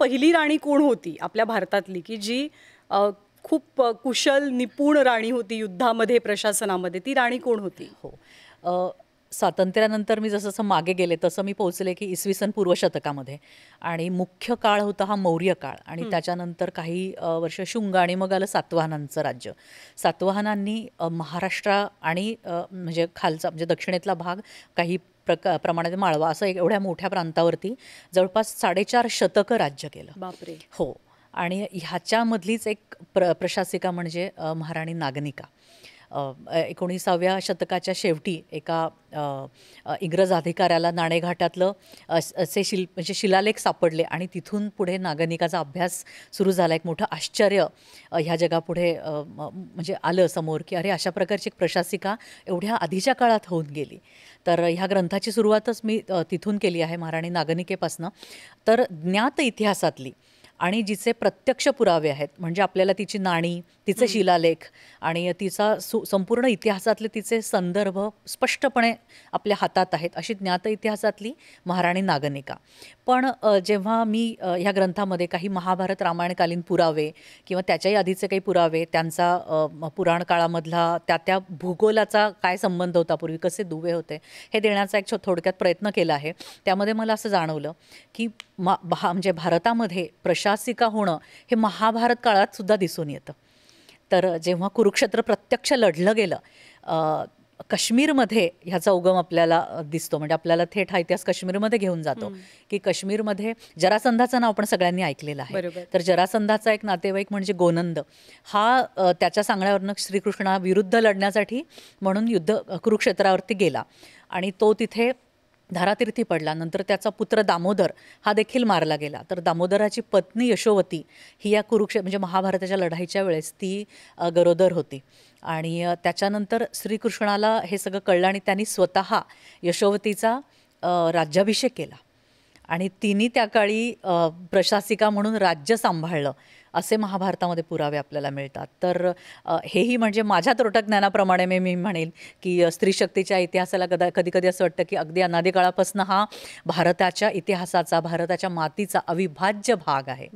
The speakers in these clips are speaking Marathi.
पहिली राणी कोण होती आपल्या भारतातली, की जी खूप कुशल, निपुण राणी होती युद्धामध्ये, प्रशासनामध्ये? ती राणी कोण होती? हो. अ, स्वातंत्र्यानंतर मी जसं मागे गेले तसं मी पोहोचले की इसवी सन पूर्व शतकामध्ये. आणि मुख्य काळ होता हा मौर्य काळ आणि त्याच्यानंतर काही वर्ष शुंग आणि मग आलं सातवाहनांचं राज्य. सातवाहनांनी महाराष्ट्र आणि म्हणजे खालचा म्हणजे दक्षिणेतला भाग, काही प्रमाणात माळवा, असं एवढ्या मोठ्या प्रांतावरती जवळपास 4.5 शतकं राज्य केलं. बापरे. हो. आणि ह्याच्यामधलीच एक प्रशासिका म्हणजे महाराणी नागनिका. 19व्या शतकाच्या शेवटी एका इंग्रज अधिकाऱ्याला नाणेघाटातलं असे म्हणजे शिलालेख सापडले आणि तिथून पुढे नागनिकाचा अभ्यास सुरू झाला. एक मोठं आश्चर्य ह्या जगापुढे म्हणजे आलं समोर, की अरे अशा प्रकारची एक प्रशासिका एवढ्या आधीच्या काळात होऊन गेली. तर ह्या ग्रंथाची सुरुवातच मी तिथून केली आहे, महाराणी नागनिकेपासनं. तर ज्ञात इतिहासातली आणि जिचे प्रत्यक्ष पुरावे आहेत, म्हणजे आपल्याला तिची नाणी, तिचे शिलालेख आणि तिचा संपूर्ण इतिहासातले तिचे संदर्भ स्पष्टपणे आपल्या हातात आहेत, अशी ज्ञात इतिहासातली महाराणी नागनिका. पण जेव्हा मी ह्या ग्रंथामध्ये काही महाभारत रामायणकालीन पुरावे किंवा त्याच्याही आधीचे काही पुरावे, त्यांचा पुराण काळामधला त्या भूगोलाचा काय संबंध होता, पूर्वी कसे दुवे होते, हे देण्याचा एक थोडक्यात प्रयत्न केला आहे. त्यामध्ये मला असं जाणवलं की म्हणजे भारतामध्ये प्रशासिका होणं हे महाभारत काळात सुद्धा दिसून येतं. तर जेव्हा कुरुक्षेत्र प्रत्यक्ष लढलं गेलं, काश्मीरमध्ये ह्याचा उगम आपल्याला दिसतो. म्हणजे आपल्याला थेट हा इतिहास काश्मीरमध्ये घेऊन जातो, की काश्मीरमध्ये जरासंधाचं नाव आपण सगळ्यांनी ऐकलेलं आहे. तर जरासंधाचा एक नातेवाईक म्हणजे गोनंद हा त्याच्या सांगण्यावरनं श्रीकृष्णाविरुद्ध लढण्यासाठी म्हणून कुरुक्षेत्रावरती गेला आणि तो तिथे धारातीर्थी पडला. नंतर त्याचा पुत्र दामोदर हा देखील मारला गेला. तर दामोदराची पत्नी यशोवती ही या म्हणजे महाभारताच्या लढाईच्या वेळेस ती गरोदर होती. आणि त्याच्यानंतर श्रीकृष्णाला हे सगळं कळलं आणि त्यांनी स्वतः यशोवतीचा राज्याभिषेक केला आणि तिने त्या काळी प्रशासिका म्हणून राज्य सांभाळलं, असे महाभारतामध्ये पुरावे आपल्याला मिळतात. तर हेही म्हणजे माझ्या त्रोटक ज्ञानाप्रमाणे मी म्हणेन की स्त्रीशक्तीच्या इतिहासाला कधी कधी असं वाटतं की अगदी अनादी काळापासून हा भारताच्या इतिहासाचा, भारताच्या मातीचा अविभाज्य भाग आहे.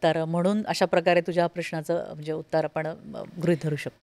तर म्हणून अशा प्रकारे तुझ्या प्रश्नाचं म्हणजे उत्तर आपण गृहीत धरू शकतो.